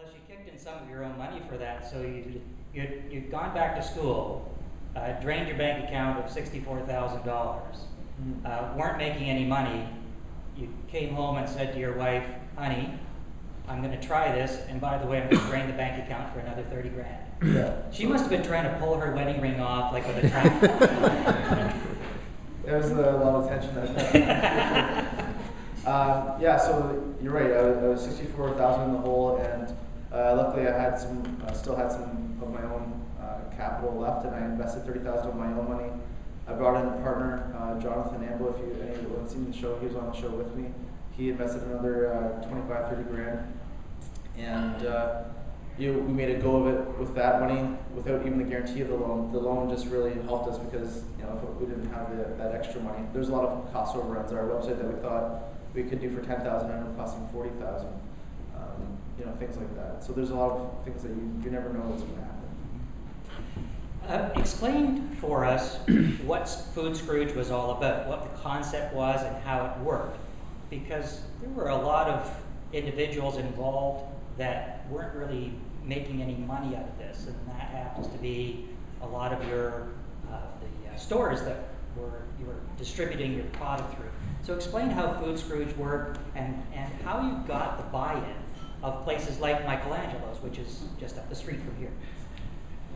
Plus, you kicked in some of your own money for that, so you'd gone back to school, drained your bank account of $64,000, weren't making any money. You came home and said to your wife, "Honey, I'm going to try this, and by the way, I'm going to drain the bank account for another 30 grand." Yeah. She must have been trying to pull her wedding ring off like with a trap. There was a lot of tension that time. Yeah, so you're right. I was 64,000 in the hole, and luckily I had still had some of my own capital left, and I invested 30,000 of my own money. I brought in a partner, Jonathan Ambo. If anyone's seen the show, he was on the show with me. He invested another 25, 30 grand, and we made a go of it with that money without even the guarantee of the loan. The loan just really helped us because if we didn't have that extra money, there's a lot of cost overruns. Our website that we thought we could do for 10,000 ended up costing 40,000. Things like that. So there's a lot of things that you never know what's going to happen. Explain for us what Food Scrooge was all about, what the concept was, and how it worked. Because there were a lot of individuals involved that weren't really making any money out of this, and that happens to be a lot of your the stores that you were distributing your product through. So explain how Food Scrooge worked and how you got the buy-in of places like Michelangelo's, which is just up the street from here.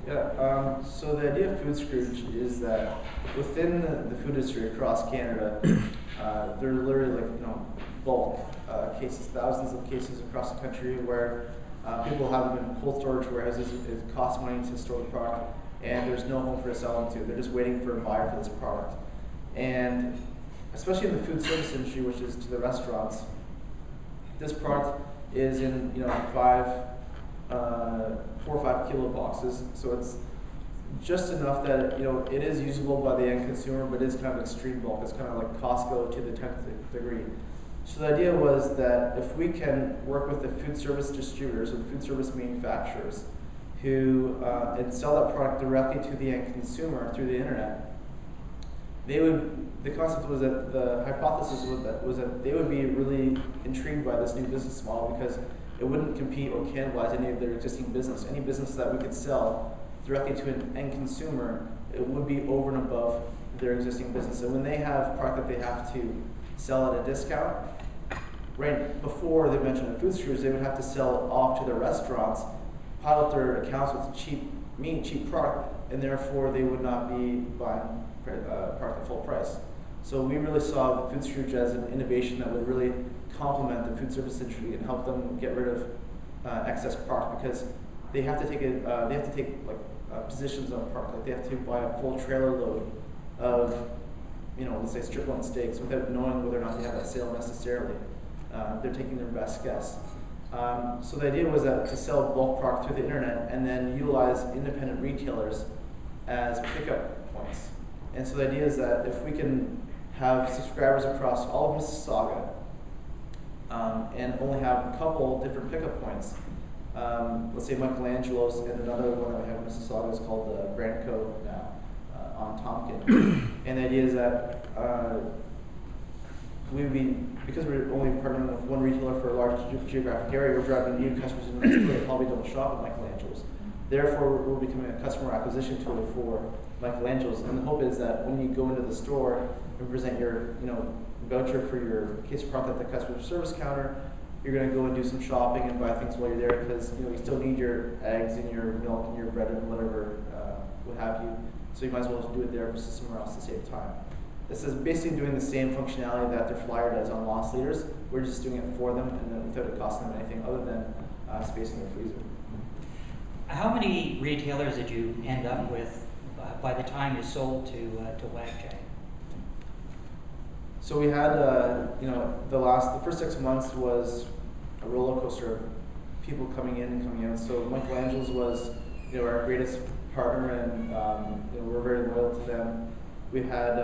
Yeah, so the idea of Food Scrooge is that within the food industry across Canada, there are literally bulk cases, thousands of cases across the country where people have them in cold storage warehouses. It costs money to store the product, and there's no home for to sell them to. They're just waiting for a buyer for this product. And especially in the food service industry, which is to the restaurants, this product is in 4 or 5 kilo boxes, so it's just enough that it is usable by the end consumer, but it's kind of extreme bulk. It's kind of like Costco to the 10th degree. So the idea was that if we can work with the food service distributors or the food service manufacturers who and sell that product directly to the end consumer through the internet, the concept was that the hypothesis was that they would be really intrigued by this new business model because it wouldn't compete or cannibalize any of their existing business. Any business that we could sell directly to an end consumer, it would be over and above their existing business. And when they have product that they have to sell at a discount, right before they mentioned the Food Scrooge, they would have to sell it off to their restaurants, pile up their accounts with cheap meat, cheap product, and therefore they would not be buying product at full price. So we really saw the Food Scrooge as an innovation that would really complement the food service industry and help them get rid of excess product, because they have to take positions on product. Like they have to buy a full trailer load of let's say strip loin steaks without knowing whether or not they have that sale necessarily. They're taking their best guess. So the idea was that to sell bulk product through the internet and then utilize independent retailers as pickup points. And so the idea is that if we can have subscribers across all of Mississauga and only have a couple different pickup points, let's say Michelangelo's, and another one that we have in Mississauga is called Branco now on Tompkin. And the idea is that because we're only partnering with one retailer for a large geographic area, we're driving new customers into the store that probably don't shop at Michelangelo's. Therefore, we're becoming a customer acquisition tool for Michelangelo's. And the hope is that when you go into the store and present your voucher for your case of product at the customer service counter, you're going to go and do some shopping and buy things while you're there, because you still need your eggs and your milk and your bread and whatever, what have you. So you might as well do it there versus somewhere else to save time. This is basically doing the same functionality that their flyer does on loss leaders. We're just doing it for them and then without it costing them anything other than space in their freezer. How many retailers did you end up with by the time you sold to WagJag? So we had, the first 6 months was a roller coaster of people coming in and coming out. So Michelangelo's was, our greatest partner, and we're very loyal to them. We had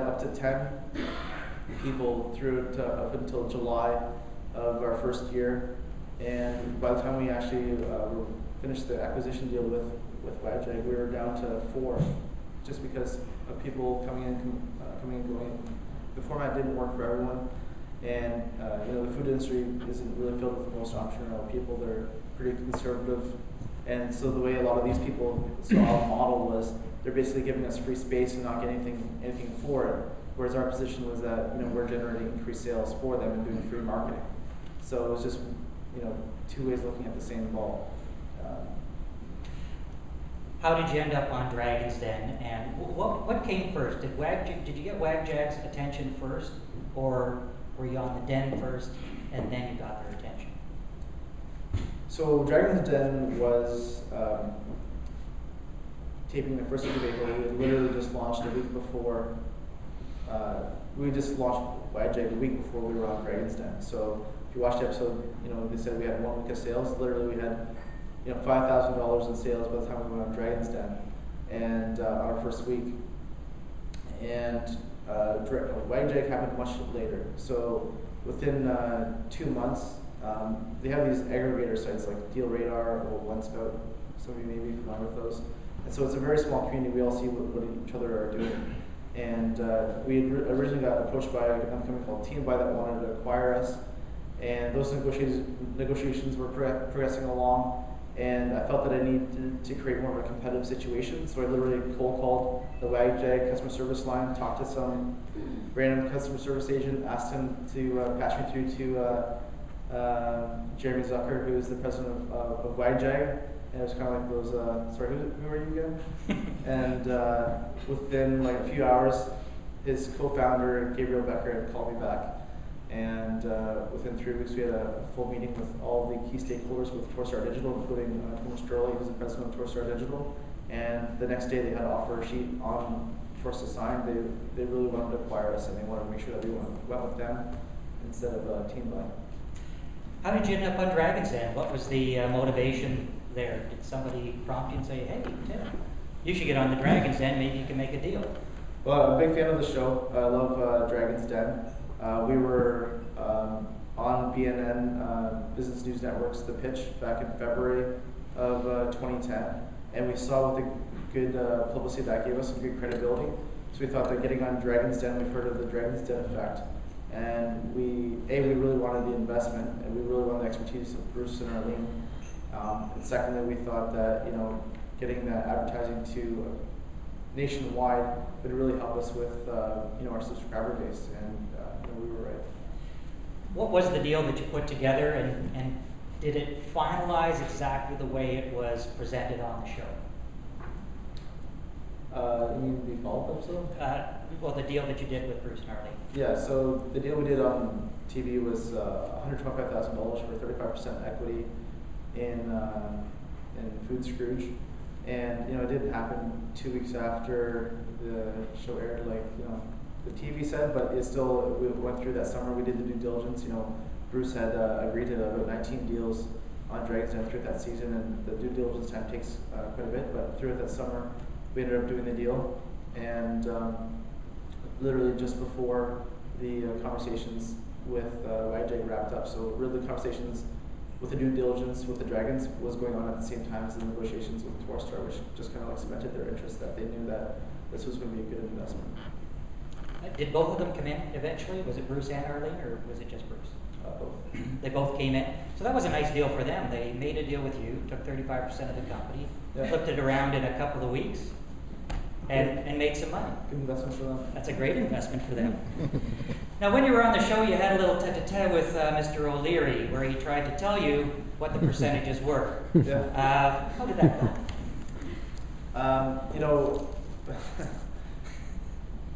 up to 10 people through up until July of our first year, and by the time we actually finished the acquisition deal with WagJag, we were down to 4, just because of people coming in and going. The format didn't work for everyone, And the food industry isn't really filled with the most entrepreneurial people. They're pretty conservative. And so the way a lot of these people saw the model was they're basically giving us free space and not getting anything for it. Whereas our position was that we're generating increased sales for them and doing free marketing. So it was just two ways looking at the same ball. How did you end up on Dragon's Den, and what came first? Did you get WagJag's attention first, or were you on the Den first and then you got their attention? So Dragon's Den was taping the first week of April. We had literally just launched a week before. We just launched WagJag a week before we were on Dragon's Den. So if you watched the episode, they said we had 1 week of sales. Literally, we had $5,000 in sales by the time we went on Dragon's Den, and on our first week. And WagJag happened much later. So within 2 months, they have these aggregator sites like Deal Radar or OneSpout. Some of you may be familiar with those. And so it's a very small community. We all see what each other are doing. And we originally got approached by a company called TeamBuy that wanted to acquire us. And those negotiations were progressing along. And I felt that I needed to create more of a competitive situation. So I literally cold called the WagJag customer service line, talked to some random customer service agent, asked him to patch me through to Jeremy Zucker, who is the president of WagJag. And it was kind of like those, sorry, who are you again? And within like a few hours, his co-founder, Gabriel Becker, had called me back. And within 3 weeks, we had a full meeting with all the key stakeholders with Torstar Digital, including Thomas Sturley, who's the president of Torstar Digital. And the next day, they had an offer sheet on for us to sign. They really wanted to acquire us, and they wanted to make sure that we went with them instead of TeamBuy. How did you end up on Dragon's Den? What was the motivation there? Did somebody prompt you and say, "Hey, Tim, you should get on the Dragon's Den, maybe you can make a deal"? Well, I'm a big fan of the show. I love Dragon's Den. We were on BNN Business News Network's The Pitch back in February of 2010, and we saw with the good publicity that gave us some good credibility. So we thought that getting on Dragon's Den, we've heard of the Dragon's Den effect, and we really wanted the investment, and we really wanted the expertise of Bruce and Arlene. And secondly, we thought that getting that advertising to nationwide would really help us with our subscriber base, and we were right. What was the deal that you put together, and did it finalize exactly the way it was presented on the show? You mean the follow-up episode? Well, the deal that you did with Bruce and Arlene. Yeah, so the deal we did on TV was $125,000 for 35% equity in Food Scrooge. And it didn't happen 2 weeks after the show aired, like the TV said, but it still, we went through that summer. We did the due diligence. Bruce had agreed to about 19 deals on Dragon's Den throughout that season, and the due diligence time takes quite a bit. But throughout that summer, we ended up doing the deal, and literally just before the conversations with WagJag wrapped up. So really, the conversations with the due diligence with the Dragons was going on at the same time as the negotiations with Torstar, which just kind of like cemented their interest, that they knew that this was going to be a good investment. Did both of them come in eventually? Was it Bruce and Arlene, or was it just Bruce? Both. They both came in. So that was a nice deal for them. They made a deal with you, took 35% of the company, flipped it around in a couple of weeks, and made some money. Good investment for them. That's a great investment for them. Now, when you were on the show, you had a little tete-a-tete with Mr. O'Leary, where he tried to tell you what the percentages were. Yeah. How did that go?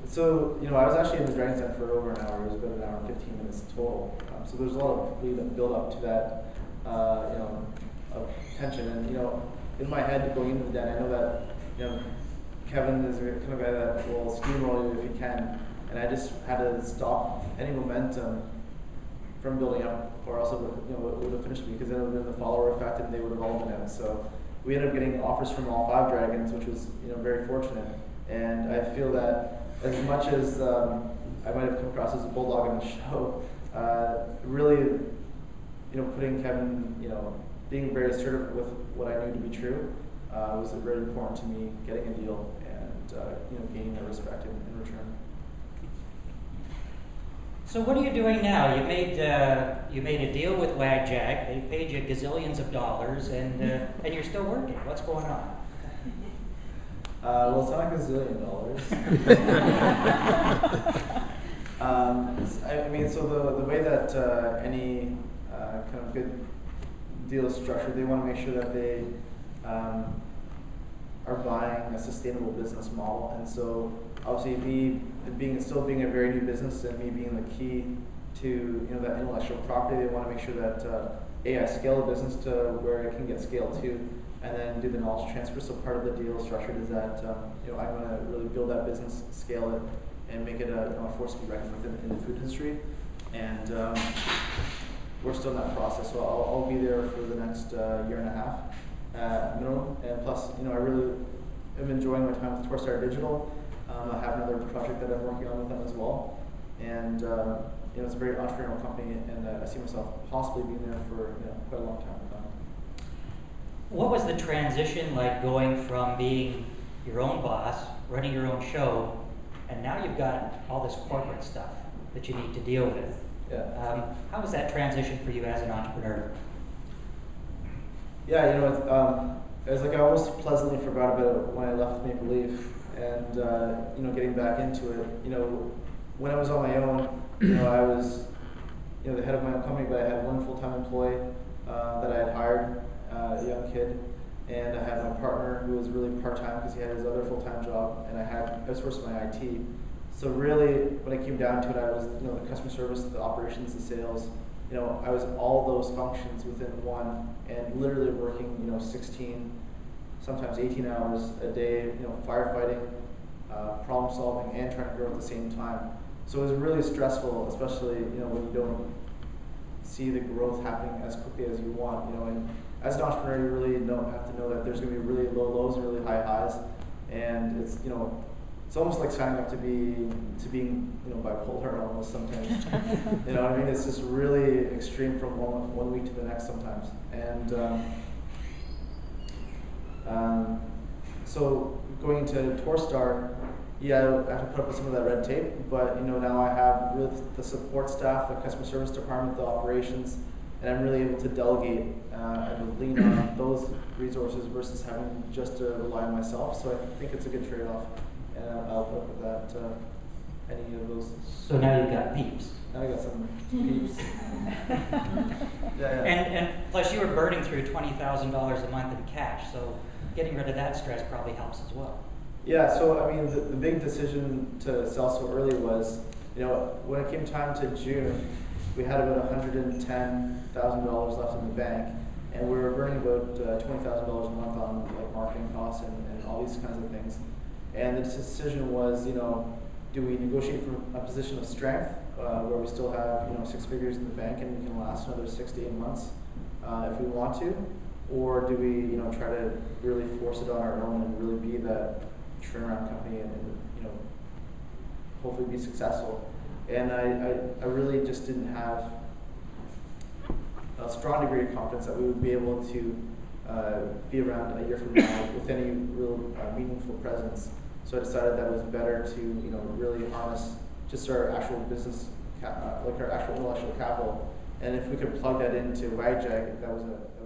So, I was actually in the Dragon's Den for over an hour. It was about an hour and 15 minutes total. So there's a lot of build up to that, of tension. And, in my head going into the den, I know that, Kevin is the kind of guy that will steamroll you if he can. And I just had to stop any momentum from building up, or else it would have finished me, because then it would have been the follower effect and they would have all been out. So we ended up getting offers from all 5 dragons, which was, very fortunate. And I feel that as much as I might have come across as a bulldog in the show, really, putting Kevin, being very assertive with what I knew to be true, was very important to me, getting a deal and, gaining their respect in return. So what are you doing now? You made a deal with WagJag. They paid you gazillions of dollars, and you're still working. What's going on? Well, it's not a gazillion dollars. I mean, so the way that any kind of good deal is structured, they want to make sure that they are buying a sustainable business model. And so obviously me still being a very new business and me being the key to that intellectual property, they want to make sure that I scale the business to where it can get scaled to, and then do the knowledge transfer. So part of the deal structured is that I'm going to really build that business, scale it, and make it a force to be reckoned with in the food industry. And we're still in that process, so I'll be there for the next year and a half minimum. And plus, I really am enjoying my time with Torstar Digital. I have another project that I'm working on with them as well, and it's a very entrepreneurial company, and I see myself possibly being there for quite a long time to come. What was the transition like going from being your own boss, running your own show, and now you've got all this corporate stuff that you need to deal with? Yeah. How was that transition for you as an entrepreneur? Yeah, it was like I almost pleasantly forgot about it when I left Maple Leaf, and getting back into it. When I was on my own, I was the head of my own company, but I had one full-time employee that I had hired, a young kid, and I had my partner who was really part-time because he had his other full-time job, and I had outsourced my IT. So really, when it came down to it, I was the customer service, the operations, the sales. I was all those functions within one, and literally working 16, sometimes 18 hours a day, firefighting, problem solving, and trying to grow at the same time. So it was really stressful, especially when you don't see the growth happening as quickly as you want. And as an entrepreneur, you really have to know that there's going to be really low lows and really high highs, and it's it's almost like signing up to being bipolar almost sometimes. You know what I mean? It's just really extreme from one week to the next sometimes. And so going into Torstar, yeah, I have to put up with some of that red tape, but now I have really the support staff, the customer service department, the operations, and I'm really able to delegate and lean on those resources versus having just to rely on myself. So I think it's a good trade-off, and I'll put up with that. Any of those. So now you've got peeps. Now I got some peeps. Yeah. And plus you were burning through $20,000 a month in cash, so getting rid of that stress probably helps as well. Yeah, so I mean, the big decision to sell so early was, when it came time to June, we had about $110,000 left in the bank, and we were burning about $20,000 a month on marketing costs and all these kinds of things. And the decision was, do we negotiate from a position of strength, where we still have 6 figures in the bank and we can last another 6 to 8 months if we want to, or do we try to really force it on our own and really be that turnaround company and hopefully be successful. And I really just didn't have a strong degree of confidence that we would be able to be around a year from now with any real meaningful presence. So I decided that it was better to really harness just our actual business, our actual intellectual capital, and if we could plug that into WagJag, that was a